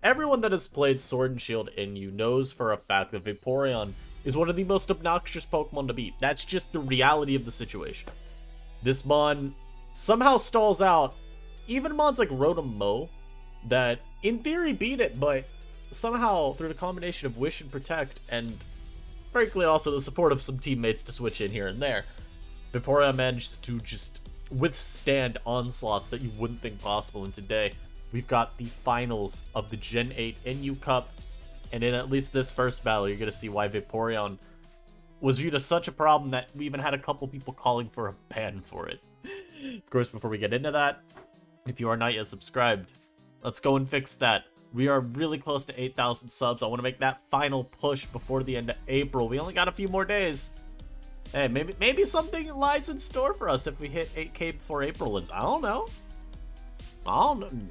Everyone that has played Sword and Shield Inu knows for a fact that Vaporeon is one of the most obnoxious Pokemon to beat. That's just the reality of the situation. This Mon somehow stalls out even Mons like Rotom that in theory beat it, but somehow through the combination of Wish and Protect, and frankly also the support of some teammates to switch in here and there, Vaporeon manages to just withstand onslaughts that you wouldn't think possible. And today, we've got the finals of the Gen 8 NU Cup, and in at least this first battle, you're going to see why Vaporeon was viewed as such a problem that we even had a couple people calling for a ban for it. Of course, before we get into that, if you are not yet subscribed, let's go and fix that. We are really close to 8,000 subs. I want to make that final push before the end of April. We only got a few more days. Hey, maybe something lies in store for us if we hit 8K before April ends. I don't know,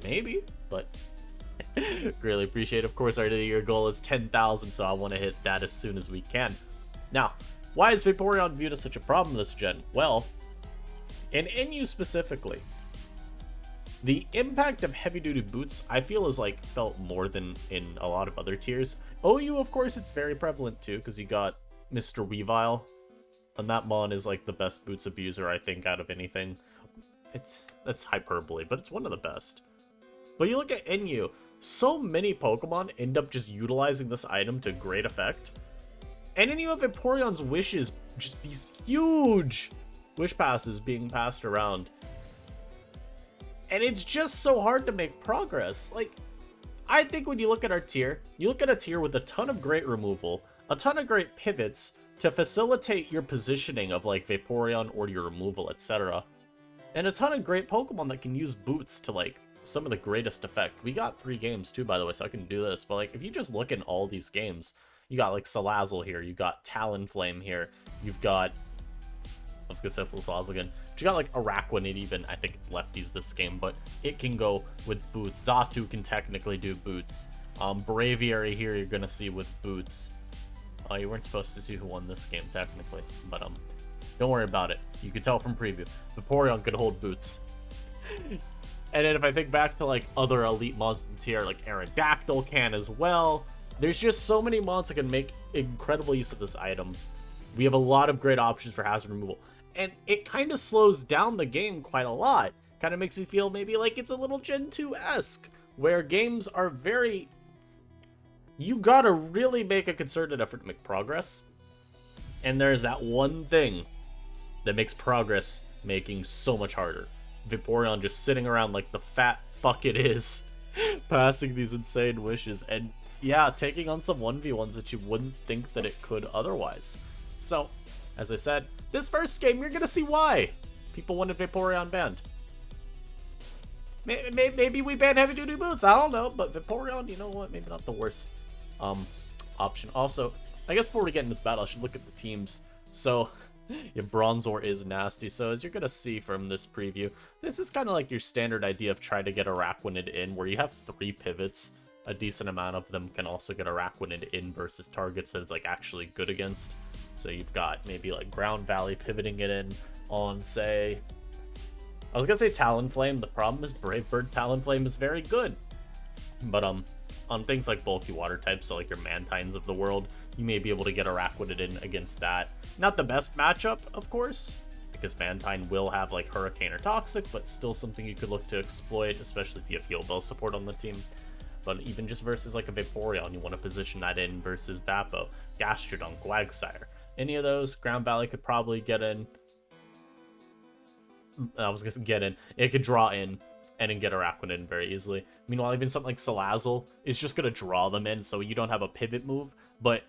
maybe, but greatly appreciate it. Of course, our year goal is 10,000, so I want to hit that as soon as we can. Now, why is Vaporeon viewed as such a problem this gen? Well, in NU specifically, the impact of heavy-duty boots, I feel, is like felt more than in a lot of other tiers. OU, of course, it's very prevalent too, because you got Mr. Weavile, and that Mon is like the best boots abuser, I think, out of anything. That's hyperbole, but it's one of the best. But you look at NU, so many Pokemon end up just utilizing this item to great effect. And then you have Vaporeon's wishes, just these huge wish passes being passed around. And it's just so hard to make progress. Like, I think when you look at our tier, you look at a tier with a ton of great removal, a ton of great pivots to facilitate your positioning of like Vaporeon or your removal, etc. And a ton of great Pokemon that can use boots to like some of the greatest effect. We got 3 games too, by the way, so I can do this. But like, if you just look in all these games, you got like Salazzle here, you got Talonflame here, you've got, I was gonna say Salazzle again, but you got like Araquanid even, I think it's lefties this game, but it can go with boots. Xatu can technically do boots. Braviary here you're gonna see with boots. You weren't supposed to see who won this game technically, but don't worry about it. You can tell from preview. Vaporeon could hold boots. And then if I think back to like other elite mons in the tier, like Aerodactyl can as well. There's just so many mons that can make incredible use of this item. We have a lot of great options for hazard removal. And it kind of slows down the game quite a lot. Kind of makes me feel maybe like it's a little Gen 2-esque, where games are very... You gotta really make a concerted effort to make progress. And there's that one thing that makes progress making so much harder. Vaporeon just sitting around like the fat fuck it is, passing these insane wishes, and yeah, taking on some 1v1s that you wouldn't think that it could otherwise. So, as I said, this first game, you're gonna see why people wanted Vaporeon banned. Maybe we ban heavy duty boots, I don't know, but Vaporeon, you know what, maybe not the worst option. Also, I guess before we get in this battle, I should look at the teams. So, yeah, Bronzor is nasty. So as you're gonna see from this preview, this is kind of like your standard idea of trying to get Araquanid in, where you have 3 pivots. A decent amount of them can also get Araquanid in versus targets that it's like actually good against. So you've got maybe like Ground Valley pivoting it in on, say, I was gonna say Talonflame. The problem is Brave Bird Talonflame is very good, but on things like bulky water types, so like your Mantines of the world, you may be able to get Araquanid in against that. Not the best matchup, of course, because Mantine will have like Hurricane or Toxic, but still something you could look to exploit, especially if you have Heal Bell support on the team. But even just versus like a Vaporeon, you want to position that in versus Vapo, Gastrodon, Quagsire. Any of those, Ground Valley could probably get in. I was gonna get in. It could draw in and then get Araquanid in very easily. Meanwhile, even something like Salazzle is just gonna draw them in, so you don't have a pivot move, but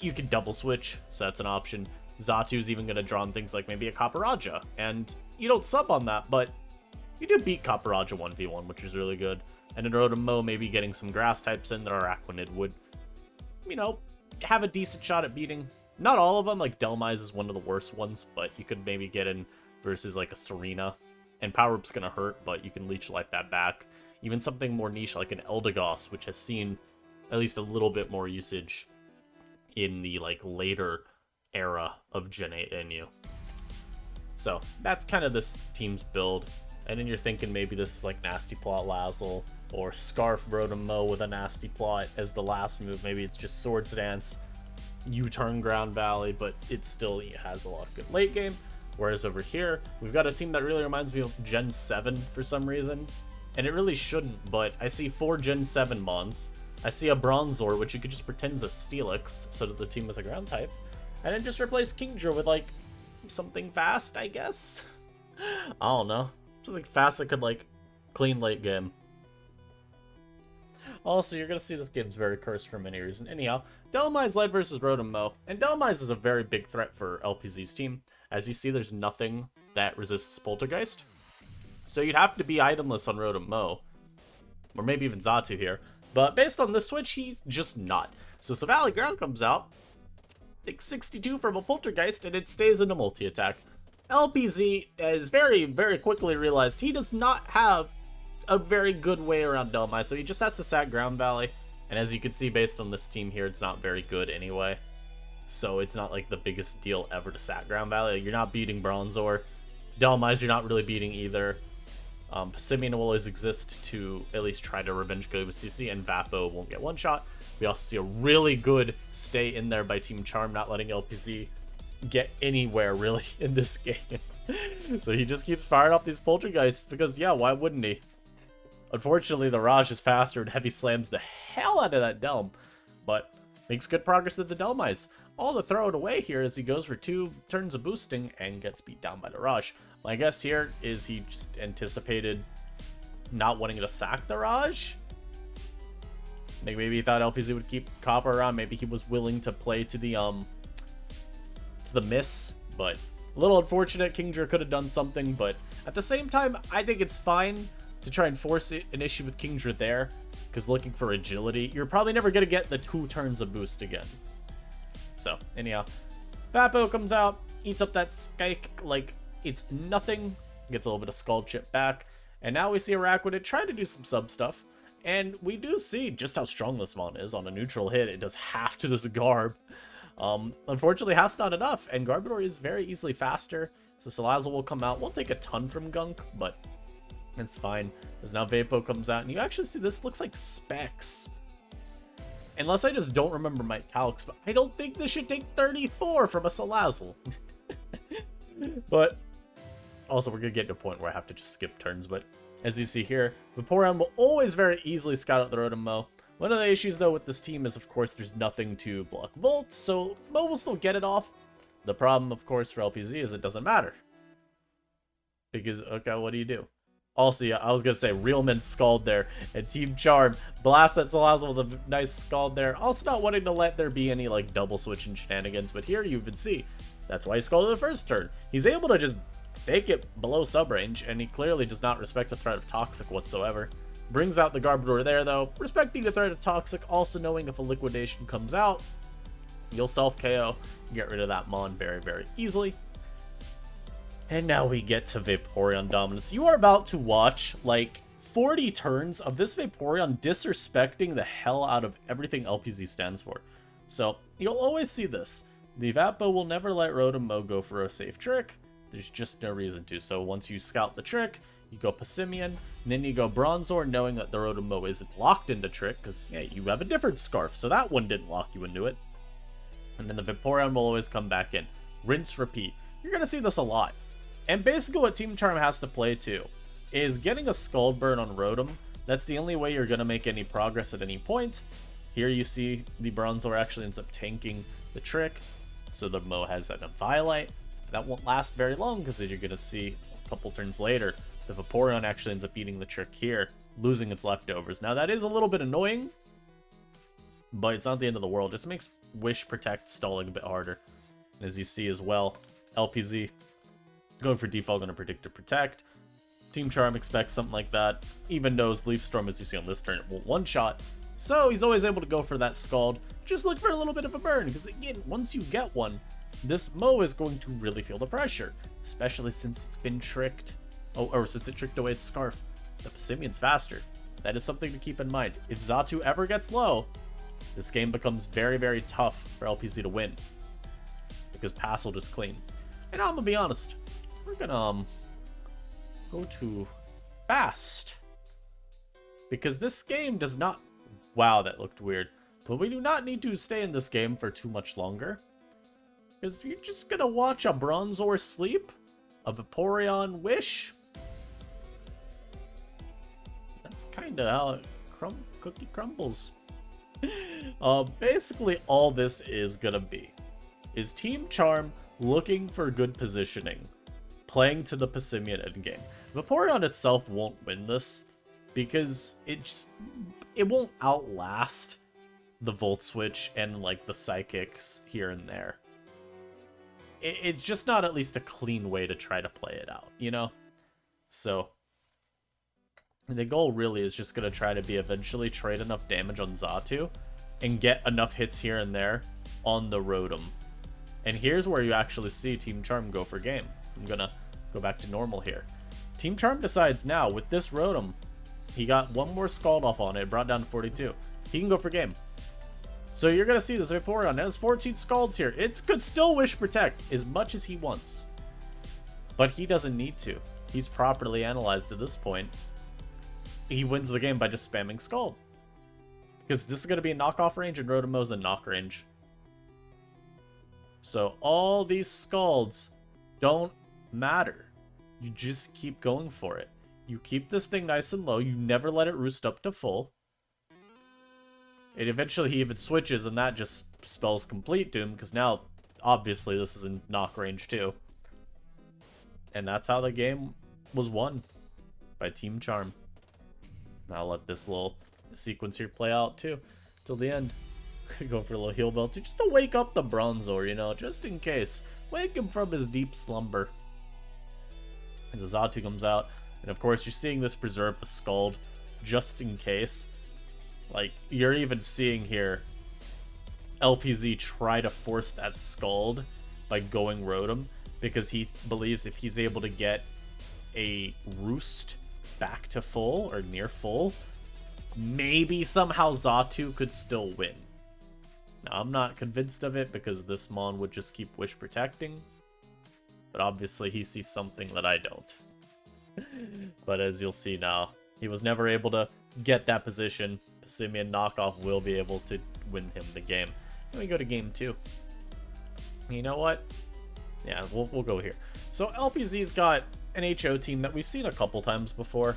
you can double switch, so that's an option. Xatu's even gonna draw in things like maybe a Copperajah, and you don't sub on that, but you do beat Copperajah 1v1, which is really good. And in Rotom maybe getting some grass types in that Araquanid would, you know, have a decent shot at beating. Not all of them, like Delmise is one of the worst ones, but you could maybe get in versus like a Serena. And Power Up's gonna hurt, but you can Leech Life that back. Even something more niche like an Eldegoss, which has seen at least a little bit more usage in the like later era of Gen 8 NU. So that's kind of this team's build. And then you're thinking maybe this is like Nasty Plot Lazzle, or Scarf Rotom Mow with a nasty plot as the last move. Maybe it's just Swords Dance, U-turn Ground Valley, but it still has a lot of good late game. Whereas over here, we've got a team that really reminds me of Gen 7 for some reason. And it really shouldn't, but I see 4 Gen 7 Mons. I see a Bronzor, which you could just pretend is a Steelix, so that the team is a ground type. And then just replace Kingdra with, like, something fast, I guess? I don't know. Something fast that could, like, clean late game. Also, you're going to see this game's very cursed for many reasons. Anyhow, Dhelmise led versus Rotom Mow, and Dhelmise is a very big threat for LPZ's team. As you see, there's nothing that resists Poltergeist. So you'd have to be itemless on Rotom Mow, or maybe even Xatu here. But based on this switch, he's just not. So Savali Ground comes out, takes 62 from a Poltergeist, and it stays in a multi-attack. LPZ has very, very quickly realized he does not have a very good way around Dhelmise, so he just has to sack Ground Valley. And as you can see, based on this team here, it's not very good anyway. So it's not like the biggest deal ever to sack Ground Valley. Like, you're not beating Bronzor. Dhelmise, you're not really beating either. Passimian will always exist to at least try to revenge go with CC, and Vapo won't get one shot. We also see a really good stay in there by Team Charm, not letting LPZ get anywhere really in this game. So he just keeps firing off these Poltergeists because, yeah, why wouldn't he? Unfortunately, the Raj is faster and heavy slams the hell out of that Delm, but makes good progress with the Dhelmise. All to throw it away here as he goes for 2 turns of boosting and gets beat down by the Raj. My guess here is he just anticipated not wanting to sack the Raj. Maybe he thought LPZ would keep Copper around. Maybe he was willing to play to the miss, but a little unfortunate. Kingdra could have done something, but at the same time, I think it's fine to try and force an issue with Kingdra there, because looking for agility, you're probably never going to get the 2 turns of boost again. So, anyhow, Vapo comes out, eats up that Skyke like it's nothing, gets a little bit of Scald Chip back, and now we see Araquanid trying to do some sub stuff, and we do see just how strong this mon is. On a neutral hit, it does half to this Garb. Unfortunately, half's not enough, and Garbodor is very easily faster, so Salazzle will come out. Won't take a ton from Gunk, but it's fine, as now Vapo comes out, and you actually see this looks like Specs. Unless I just don't remember my calcs, but I don't think this should take 34 from a Salazzle. But also, we're going to get to a point where I have to just skip turns, but as you see here, Vaporeon will always very easily scout out the Rotom Mow. One of the issues, though, with this team is, of course, there's nothing to block Volt, so Mow will still get it off. The problem, of course, for LPZ is it doesn't matter. Because, okay, what do you do? Also, yeah, I was going to say, Realman Scald there, and Team Charm blast that Salazzle with a nice Scald there. Also not wanting to let there be any, like, double switching shenanigans, but here you can see, that's why he Scalded the first turn. He's able to just take it below sub-range, and he clearly does not respect the threat of Toxic whatsoever. Brings out the Garbodor there, though, respecting the threat of Toxic, also knowing if a Liquidation comes out, you'll self-KO, get rid of that Mon very, very easily. And now we get to Vaporeon dominance. You are about to watch, like, 40 turns of this Vaporeon disrespecting the hell out of everything LPZ stands for. So, you'll always see this. The Vapo will never let Rotom Mow go for a safe trick. There's just no reason to. So once you scout the trick, you go Passimian, and then you go Bronzor, knowing that the Rotom Mow isn't locked into trick, because, yeah, you have a different Scarf, so that one didn't lock you into it. And then the Vaporeon will always come back in. Rinse, repeat. You're going to see this a lot. And basically what Team Charm has to play to is getting a Scald Burn on Rotom. That's the only way you're going to make any progress at any point. Here you see the Bronzor actually ends up tanking the trick, so the Mow has a Violite. That won't last very long, because as you're going to see a couple turns later, the Vaporeon actually ends up beating the trick here, losing its leftovers. Now that is a little bit annoying, but it's not the end of the world. It just makes Wish Protect stalling a bit harder. And as you see as well, LPZ going for default, going to predict to protect. Team Charm expects something like that, even knows Leaf Storm, as you see on this turn, it won't one-shot. So he's always able to go for that Scald. Just look for a little bit of a burn, because again, once you get one, this Mow is going to really feel the pressure, especially since it's been tricked, or since it tricked away its Scarf. The Passimian's faster. That is something to keep in mind. If Xatu ever gets low, this game becomes very, very tough for LPZ to win, because Pass will just clean. And I'm gonna be honest, we're gonna go to Fast. Because this game does not... Wow, that looked weird. But we do not need to stay in this game for too much longer. Because you're just gonna watch a Bronzor sleep? A Vaporeon wish? That's kinda how cookie crumbles. Basically all this is gonna be is Team Charm looking for good positioning, playing to the Passimian endgame. Vaporeon itself won't win this because it won't outlast the Volt Switch and like the Psychics here and there. It's just not at least a clean way to try to play it out, you know? So the goal really is just going to try to be eventually trade enough damage on Xatu and get enough hits here and there on the Rotom. And here's where you actually see Team Charm go for game. I'm going to go back to normal here. Team Charm decides now with this Rotom, he got one more Scald off on it, brought down to 42. He can go for game. So you're going to see this Vaporeon has 14 Scalds here. It could still Wish Protect as much as he wants. But he doesn't need to. He's properly analyzed at this point. He wins the game by just spamming Scald. Because this is going to be a knockoff range and Rotomo's a knock range. So all these Scalds don't matter. You just keep going for it. You keep this thing nice and low. You never let it roost up to full. And eventually he even switches, and that just spells complete doom, because now, obviously, this is in knock range too. And that's how the game was won by Team Charm. Now I'll let this little sequence here play out too, till the end. Go for a little heal belt, just to wake up the Bronzor, you know, just in case. Wake him from his deep slumber. As the Xatu comes out, and of course you're seeing this preserve the Scald, just in case. Like, you're even seeing here LPZ try to force that Scald by going Rotom, because he believes if he's able to get a Roost back to full, or near full, maybe somehow Xatu could still win. Now, I'm not convinced of it, because this Mon would just keep Wish Protecting, but obviously he sees something that I don't. But as you'll see now, he was never able to get that position. Passimian knockoff will be able to win him the game. Then we go to game 2. You know what? Yeah, we'll go here. So LPZ's got an HO team that we've seen a couple times before.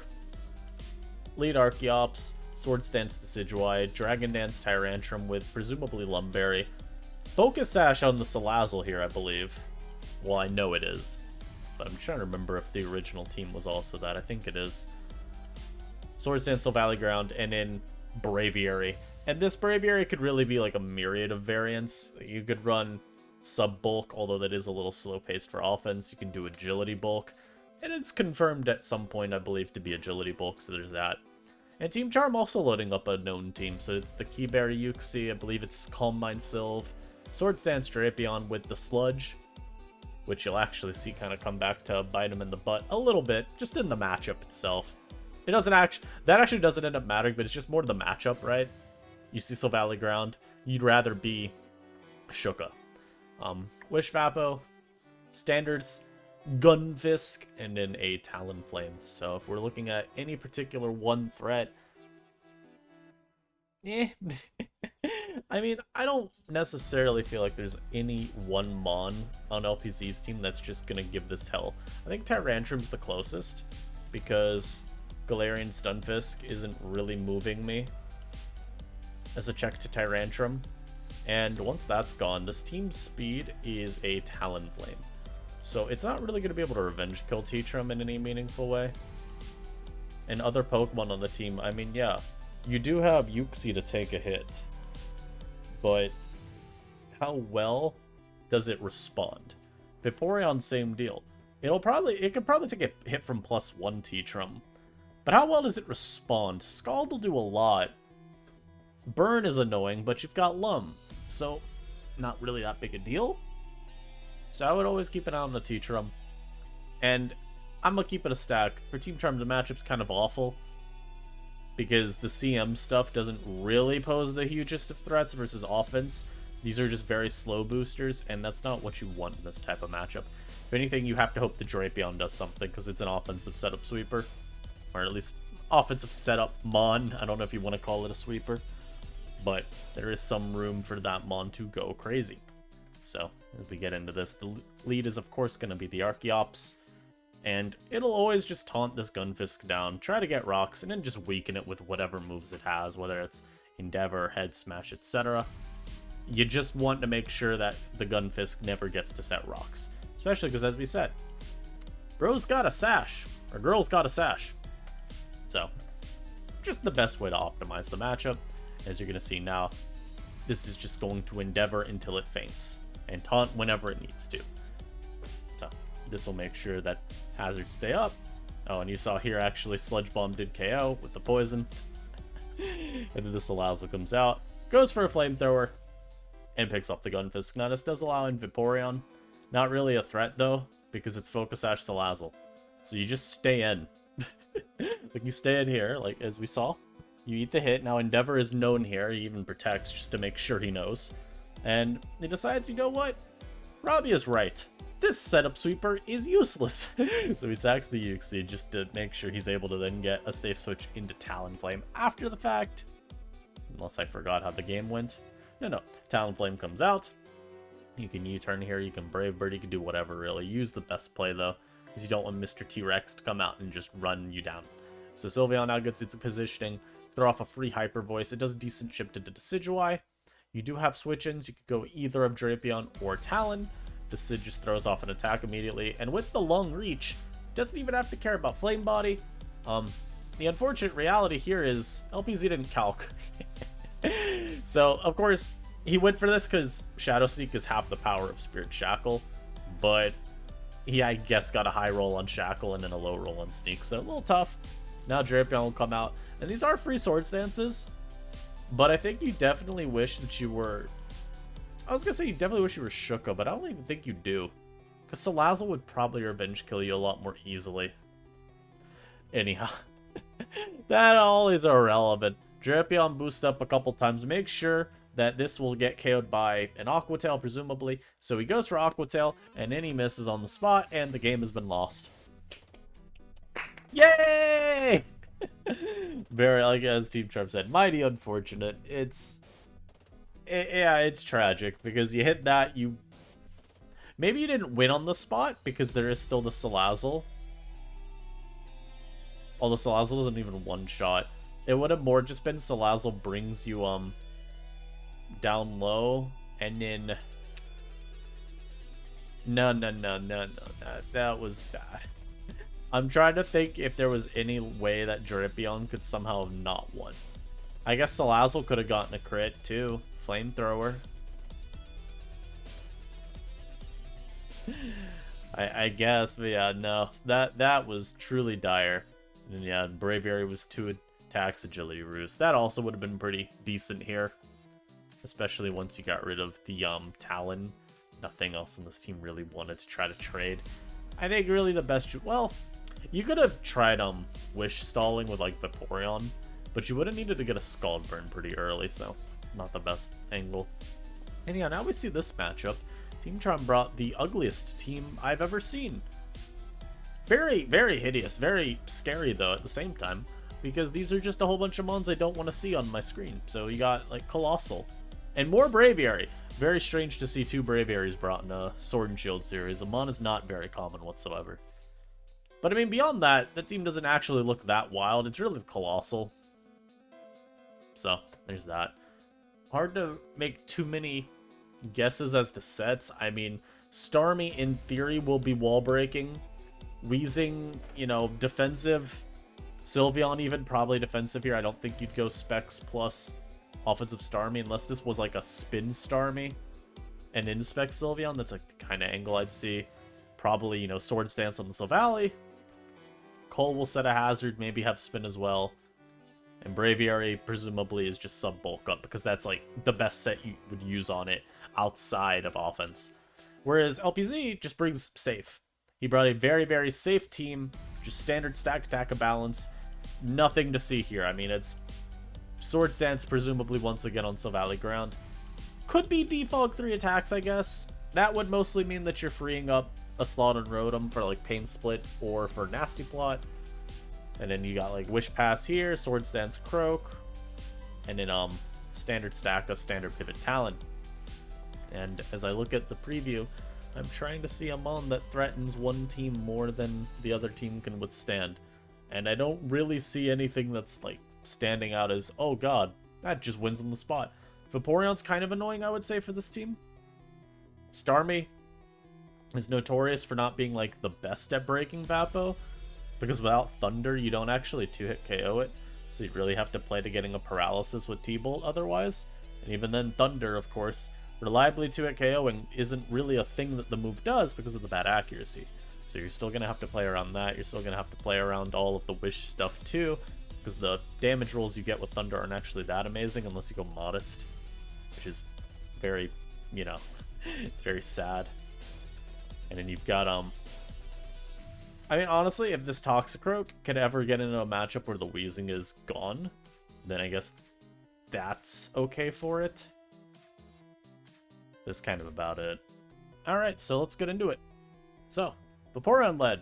Lead Archeops, Swords Dance Decidueye, Dragon Dance Tyrantrum with presumably Lumberry. Focus Sash on the Salazzle here, I believe. Well, I know it is. But I'm trying to remember if the original team was also that. I think it is. Swords Dance Valley Ground, and in Braviary. And this Braviary could really be like a myriad of variants. You could run Sub-Bulk, although that is a little slow-paced for offense. You can do Agility Bulk. And it's confirmed at some point, I believe, to be Agility Bulk, so there's that. And Team Charm also loading up a known team, so it's the Keyberry Uxie, I believe it's Calm Mind Sylve, Swords Dance Drapion with the Sludge, which you'll actually see kind of come back to bite him in the butt a little bit, just in the matchup itself. It doesn't that actually doesn't end up mattering, but it's just more the matchup, right? You see Valley Ground, you'd rather be Shuka. Wish Vapo, Standards, Gunfisk, and then a Talonflame. So if we're looking at any particular one threat, I mean, I don't necessarily feel like there's any one Mon on LPZ's team that's just gonna give this hell. I think Tyrantrum's the closest, because Galarian Stunfisk isn't really moving me as a check to Tyrantrum. And once that's gone, this team's speed is a Talonflame. So it's not really going to be able to revenge kill Teatrum in any meaningful way. And other Pokemon on the team, I mean, yeah, you do have Uxie to take a hit. But how well does it respond? Vaporeon, same deal. It could probably take a hit from +1 Teatrum. But how well does it respond? Scald will do a lot. Burn is annoying, but you've got Lum. So, not really that big a deal. So I would always keep an eye on the Teatrum. And I'm going to keep it a stack. For Team Charm, the matchup's kind of awful, because the CM stuff doesn't really pose the hugest of threats versus offense. These are just very slow boosters, and that's not what you want in this type of matchup. If anything, you have to hope the Drapion does something, because it's an offensive setup sweeper. Or at least offensive setup Mon. I don't know if you want to call it a sweeper, but there is some room for that Mon to go crazy. So as we get into this, the lead is of course going to be the Archeops, and it'll always just taunt this Gunfisk down, try to get rocks, and then just weaken it with whatever moves it has, whether it's Endeavor, Head Smash, etc. You just want to make sure that the Gunfisk never gets to set rocks, especially because, as we said, bro's got a sash, or girl's got a sash. So just the best way to optimize the matchup. As you're going to see now, this is just going to Endeavor until it faints, and taunt whenever it needs to. So this will make sure that hazards stay up. Oh, and you saw here actually Sludge Bomb did KO with the poison. And then this Salazzle comes out, goes for a flamethrower, and picks up the Gunfisk. Now this does allow in Vaporeon. Not really a threat though, because it's Focus Sash Salazzle. So you just stay in. Like you stay in here, like as we saw. You eat the hit. Now Endeavor is known here. He even protects just to make sure he knows. And he decides, you know what? Robbie is right. This setup sweeper is useless. So he sacks the Uxie just to make sure he's able to then get a safe switch into Talonflame after the fact. Unless I forgot how the game went. No. Talonflame comes out. You can U-turn here. You can Brave Bird. You can do whatever, really. Use the best play, though, because you don't want Mr. T-Rex to come out and just run you down. So Sylveon now gets its positioning. Throw off a free Hyper Voice. It does a decent chip to Decidueye. You do have switch-ins. You could go either of Drapion or Talon. Decid just throws off an attack immediately. And with the long reach, doesn't even have to care about Flame Body. The unfortunate reality here is LPZ didn't calc. So, of course, he went for this because Shadow Sneak is half the power of Spirit Shackle. But he, I guess, got a high roll on Shackle and then a low roll on Sneak. So, a little tough. Now Drapion will come out. And these are free Sword Stances. But I think you definitely wish that you were... I was going to say you definitely wish you were Shuka, but I don't even think you do. Because Salazzle would probably revenge kill you a lot more easily. Anyhow. That all is irrelevant. Drapion boosts up a couple times. Make sure that this will get KO'd by an Aqua Tail, presumably. So he goes for Aqua Tail, and then he misses on the spot, and the game has been lost. Yay! Very, like as Team Trump said, mighty unfortunate. Yeah, it's tragic because you hit that, maybe you didn't win on the spot because there is still the Salazzle. Oh, the Salazzle doesn't even one-shot. It would have more just been Salazzle brings you down low and then no, that was bad. I'm trying to think if there was any way that Drapion could somehow have not won. I guess Salazzle could have gotten a crit too. Flamethrower. I guess, but yeah, no. That was truly dire. And yeah, Braviary was 2 attacks, Agility Roost. That also would have been pretty decent here. Especially once you got rid of the Talon. Nothing else on this team really wanted to try to trade. I think really the best... Well, you could have tried Wish stalling with like Vaporeon. But you would have needed to get a Scald Burn pretty early, so not the best angle. And yeah, now we see this matchup. Team Tron brought the ugliest team I've ever seen. Very, very hideous. Very scary, though, at the same time. Because these are just a whole bunch of mons I don't want to see on my screen. So you got, like, Colossal. And more Braviary. Very strange to see 2 Braviaries brought in a Sword and Shield series. A mon is not very common whatsoever. But, I mean, beyond that, the team doesn't actually look that wild. It's really Colossal. So, there's that. Hard to make too many guesses as to sets. I mean, Starmie, in theory, will be wall breaking. Weezing, you know, defensive. Sylveon even, probably defensive here. I don't think you'd go Specs plus offensive Starmie unless this was like a spin Starmie. And in Spec Sylveon, that's like the kind of angle I'd see. Probably, you know, Sword Stance on the Silvally. Cole will set a hazard, maybe have spin as well. And Braviary presumably is just sub bulk up because that's like the best set you would use on it outside of offense. Whereas LPZ just brings safe. He brought a very, very safe team, just standard stack attack balance. Nothing to see here. I mean, it's Sword Stance presumably once again on Silvally ground. Could be defog 3 attacks, I guess. That would mostly mean that you're freeing up a slot on Rotom for like Pain Split or for Nasty Plot. And then you got like Wish Pass here, Swords Dance Croak, and then standard stack of standard Pivot Talon. And as I look at the preview, I'm trying to see a mon that threatens one team more than the other team can withstand. And I don't really see anything that's like standing out as, oh god, that just wins on the spot. Vaporeon's kind of annoying, I would say, for this team. Starmie is notorious for not being like the best at breaking Vapo, because without Thunder, you don't actually 2-hit KO it. So you'd really have to play to getting a paralysis with T-Bolt otherwise. And even then, Thunder, of course, reliably 2-hit KOing isn't really a thing that the move does because of the bad accuracy. So you're still going to have to play around that. You're still going to have to play around all of the Wish stuff too, because the damage rolls you get with Thunder aren't actually that amazing unless you go Modest, which is very, you know, it's very sad. And then you've got, I mean, honestly, if this Toxicroak could ever get into a matchup where the Wheezing is gone, then I guess that's okay for it. That's kind of about it. Alright, so let's get into it. So, Vaporeon led.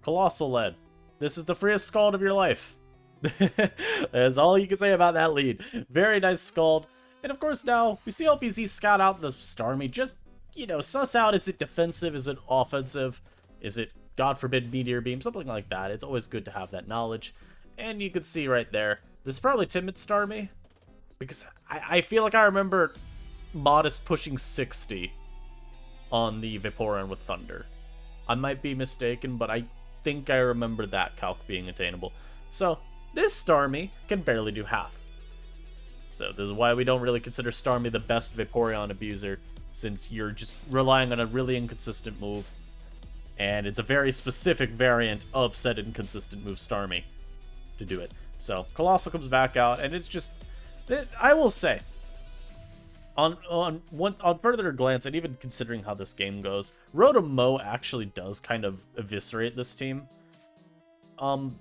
Colossal led. This is the freest Scald of your life. That's all you can say about that lead. Very nice Scald. And of course now, we see LPZ scout out the Starmie. Just, you know, suss out, is it defensive, is it offensive, is it, God forbid, Meteor Beam, something like that. It's always good to have that knowledge. And you can see right there, this is probably Timid Starmie, because I feel like I remember Modest pushing 60 on the Vaporeon with Thunder. I might be mistaken, but I think I remember that calc being attainable. So, this Starmie can barely do half. So this is why we don't really consider Starmie the best Vaporeon abuser, since you're just relying on a really inconsistent move. And it's a very specific variant of said inconsistent move Starmie to do it. So Colossal comes back out, and it's just, I will say, on further glance, and even considering how this game goes, Rotom Mo actually does kind of eviscerate this team.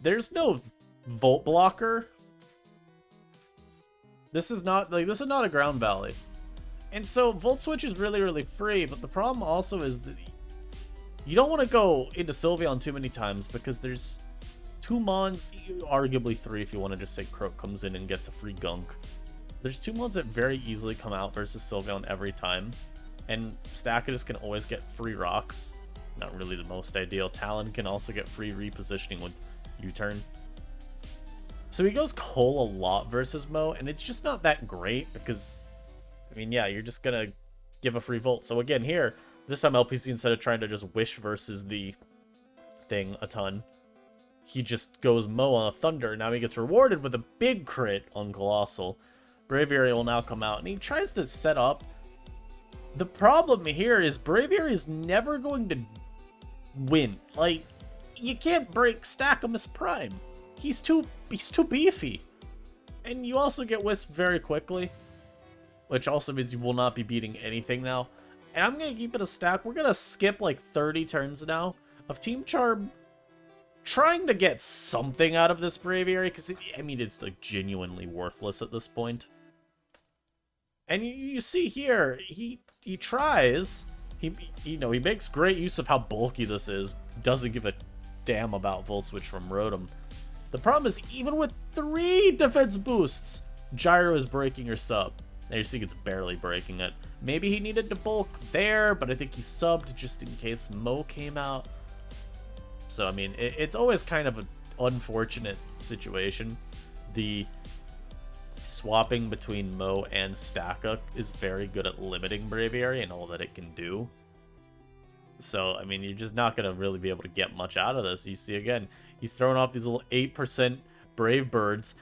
There's no Volt Blocker. This is not a Ground Valley. And so Volt Switch is really, really free, but the problem also is that you don't want to go into Sylveon too many times, because there's 2 mons, arguably 3 if you want to just say Croak comes in and gets a free gunk. There's 2 mons that very easily come out versus Sylveon every time, and Staccatus can always get free rocks. Not really the most ideal. Talon can also get free repositioning with U-turn. So he goes Cole a lot versus Mo, and it's just not that great because, I mean, yeah, you're just gonna give a free Volt. So again, here, this time LPC, instead of trying to just Wish versus the thing a ton, he just goes Mo on a Thunder. Now he gets rewarded with a big crit on Colossal. Braviary will now come out, and he tries to set up. The problem here is Braviary is never going to win. Like, you can't break Staccamus Prime. He's too beefy. And you also get Wisp very quickly, which also means you will not be beating anything now. And I'm going to keep it a stack. We're going to skip like 30 turns now of Team Charm trying to get something out of this Braviary, because, I mean, it's like genuinely worthless at this point. And you see here, he tries. He makes great use of how bulky this is. Doesn't give a damn about Volt Switch from Rotom. The problem is, even with 3 defense boosts, Gyro is breaking your sub. Now you see it's barely breaking it. Maybe he needed to bulk there, but I think he subbed just in case Mo came out. So, I mean, it's always kind of an unfortunate situation. The swapping between Mo and Stacca is very good at limiting Braviary and all that it can do. So, I mean, you're just not going to really be able to get much out of this. You see, again, he's throwing off these little 8% Brave Birds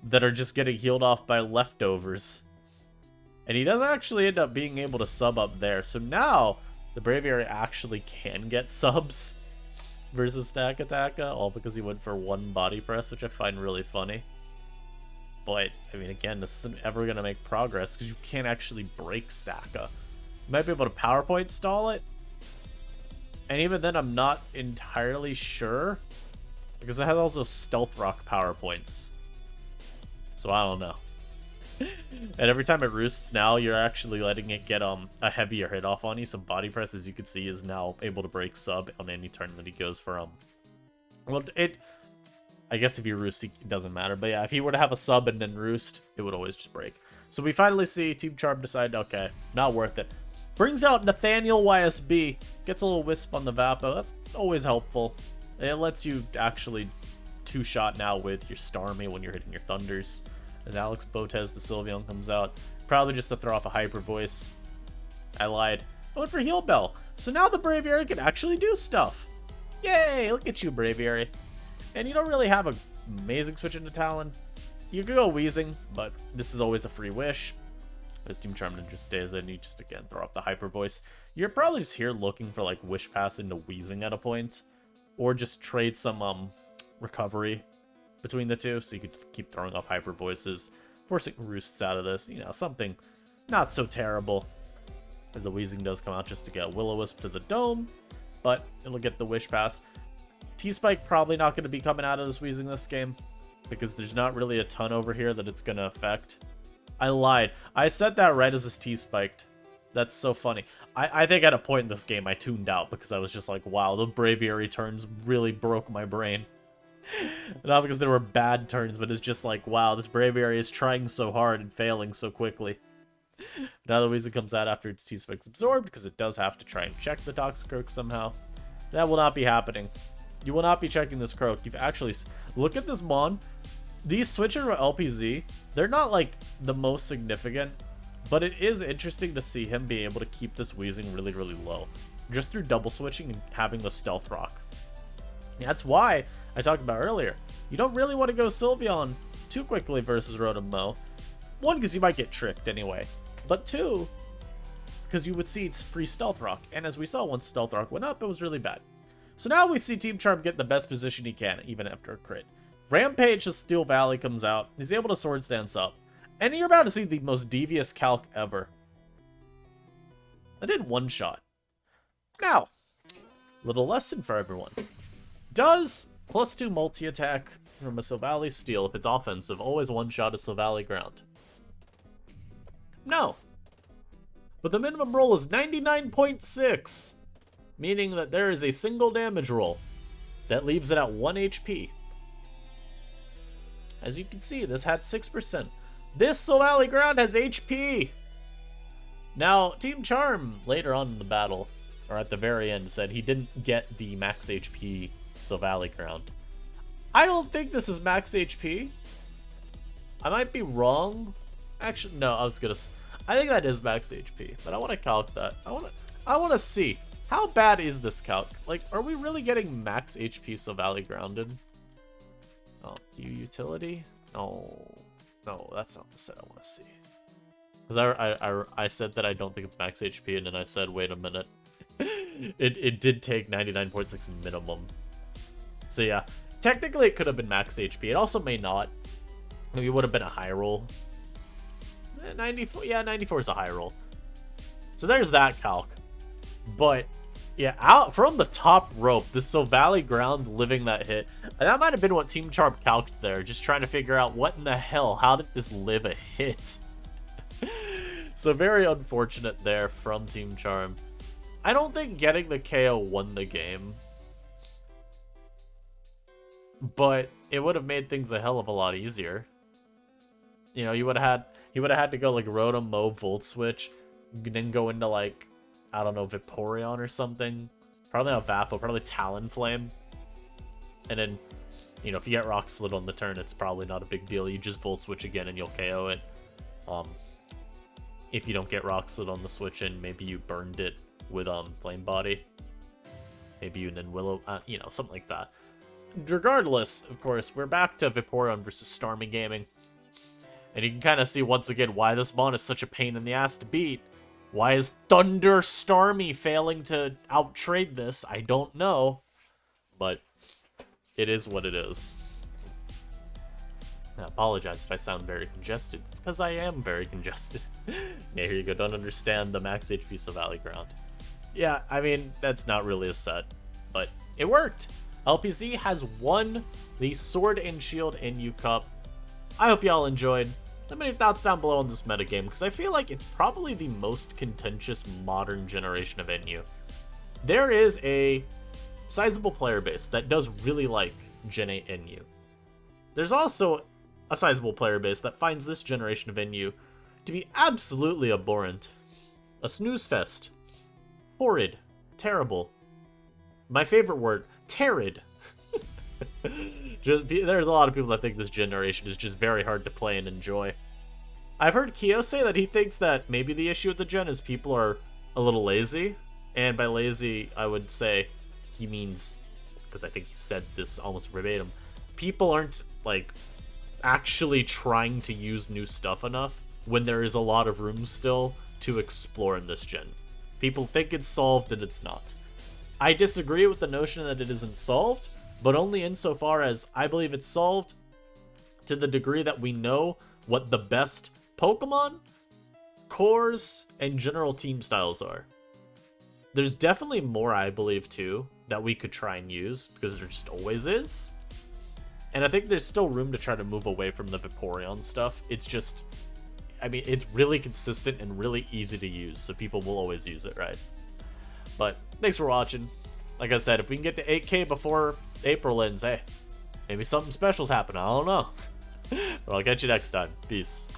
that are just getting healed off by leftovers. And he does actually end up being able to sub up there. So now, the Braviary actually can get subs versus Stacca, all because he went for 1 body press, which I find really funny. But, I mean, again, this isn't ever going to make progress because you can't actually break Stacca. You might be able to PowerPoint stall it. And even then, I'm not entirely sure, because it has also Stealth Rock PowerPoints. So I don't know. And every time it roosts now, you're actually letting it get a heavier hit off on you. So Body Press, as you can see, is now able to break sub on any turn that he goes for well, I guess if you roost, it doesn't matter. But yeah, if he were to have a sub and then roost, it would always just break. So we finally see Team Charm decide, okay, not worth it. Brings out Nathaniel YSB. Gets a little wisp on the Vapo. That's always helpful. It lets you actually two-shot now with your Starmie when you're hitting your Thunders. As Alex Botez, the Sylveon, comes out. Probably just to throw off a Hyper Voice. I lied. I went for Heal Bell. So now the Braviary can actually do stuff. Yay! Look at you, Braviary. And you don't really have an amazing switch into Talon. You could go Wheezing, but this is always a free wish. As Team Charmander just stays in, you just, again, throw off the Hyper Voice. You're probably just here looking for, like, Wish Pass into Wheezing at a point. Or just trade some, recovery between the two, so you could keep throwing off Hyper Voices, forcing Roosts out of this. You know, something not so terrible. As the Wheezing does come out just to get Will-O-Wisp to the Dome, but it'll get the Wish Pass. T-Spike probably not going to be coming out of this Wheezing this game, because there's not really a ton over here that it's going to affect. I lied. I said that right as this T-Spiked. That's so funny. I think at a point in this game I tuned out because I was just like, wow, the Braviary turns really broke my brain. Not because there were bad turns, but it's just like, wow, this Braviary is trying so hard and failing so quickly. Now the Weezing comes out after its T-Spike's absorbed, because it does have to try and check the Toxicroak somehow. That will not be happening. You will not be checking this Croak. You've actually... Look at this Mon. These switcher LPZ, they're not, like, the most significant, but it is interesting to see him be able to keep this Weezing really, really low. Just through double switching and having the Stealth Rock. That's why I talked about earlier. You don't really want to go Sylveon too quickly versus Rotom Mow. One, because you might get tricked anyway. But two, because you would see it's free Stealth Rock. And as we saw, once Stealth Rock went up, it was really bad. So now we see Team Charm get the best position he can, even after a crit. Rampage as Steel Valley comes out. He's able to Swords Dance up. And you're about to see the most devious calc ever. I did one shot. Now, little lesson for everyone. Does +2 multi-attack from a Silvally Steel, if it's offensive, always one-shot a Silvally Ground? No. But the minimum roll is 99.6, meaning that there is a single damage roll that leaves it at 1 HP. As you can see, this had 6%. This Silvally Ground has HP! Now, Team Charm, later on in the battle, or at the very end, said he didn't get the max HP Silvally Ground. I don't think this is max HP. I might be wrong. Actually, no, I think that is max HP, but I want to calc that. I want to see. How bad is this calc? Like, are we really getting max HP Silvally Grounded? Oh, utility? No, that's not the set I want to see. Because I said that I don't think it's max HP, and then I said, wait a minute. it did take 99.6 minimum. So yeah, technically it could have been max HP. It also may not. Maybe it would have been a high roll. 94, yeah, 94 is a high roll. So there's that calc. But yeah, out from the top rope, this Silvally Ground living that hit. And that might have been what Team Charm calced there, just trying to figure out what in the hell, how did this live a hit? So very unfortunate there from Team Charm. I don't think getting the KO won the game, but it would have made things a hell of a lot easier. You know, he would have had to go like Rotom Mow Volt Switch, then go into like, I don't know, Vaporeon or something. Probably not Vapo, probably Talonflame. And then, you know, if you get Rock Slid on the turn, it's probably not a big deal. You just Volt Switch again and you'll KO it. If you don't get Rock Slid on the switch in, maybe you burned it with Flame Body. Maybe you then Willow, you know, something like that. Regardless, of course, we're back to Vaporeon versus Starmie Gaming. And you can kind of see once again why this Mon is such a pain in the ass to beat. Why is Thunder Starmie failing to outtrade this? I don't know. But it is what it is. I apologize if I sound very congested. It's because I am very congested. Yeah, here you go. Don't understand the max HP Silvally Ground. Yeah, I mean, that's not really a set. But it worked. LPZ has won the Sword and Shield NU Cup. I hope y'all enjoyed. Let me know your thoughts down below on this metagame, because I feel like it's probably the most contentious modern generation of NU. There is a sizable player base that does really like Gen 8 NU. there's also a sizable player base that finds this generation of NU to be absolutely abhorrent. A snooze fest. Horrid. Terrible. My favorite word, terrid. There's a lot of people that think this generation is just very hard to play and enjoy. I've heard Kyo say that he thinks that maybe the issue with the gen is people are a little lazy. And by lazy, I would say he means, because I think he said this almost verbatim, people aren't, like, actually trying to use new stuff enough when there is a lot of room still to explore in this gen. People think it's solved and it's not. I disagree with the notion that it isn't solved, but only insofar as I believe it's solved to the degree that we know what the best Pokemon, cores, and general team styles are. There's definitely more, I believe, too, that we could try and use, because there just always is. And I think there's still room to try to move away from the Vaporeon stuff. It's just, I mean, it's really consistent and really easy to use, so people will always use it, right? But thanks for watching. Like I said, if we can get to 8K before April ends, hey, maybe something special's happen. I don't know. But I'll catch you next time. Peace.